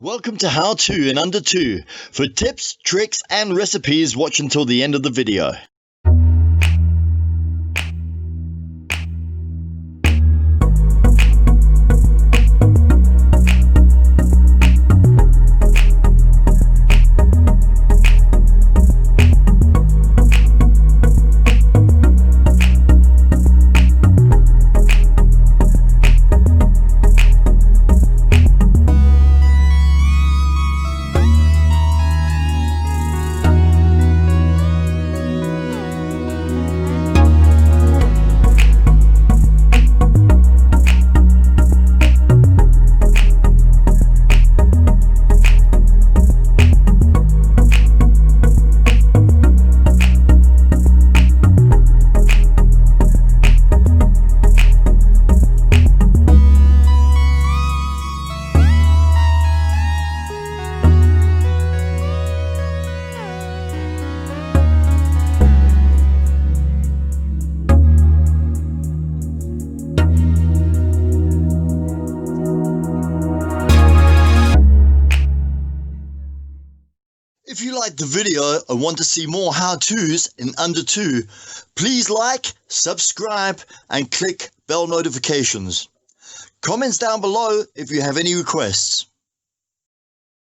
Welcome to How To in Under 2. For tips, tricks and recipes, watch until the end of the video. If you liked the video and want to see more how-tos in under 2, please like, subscribe and click bell notifications. Comments down below if you have any requests.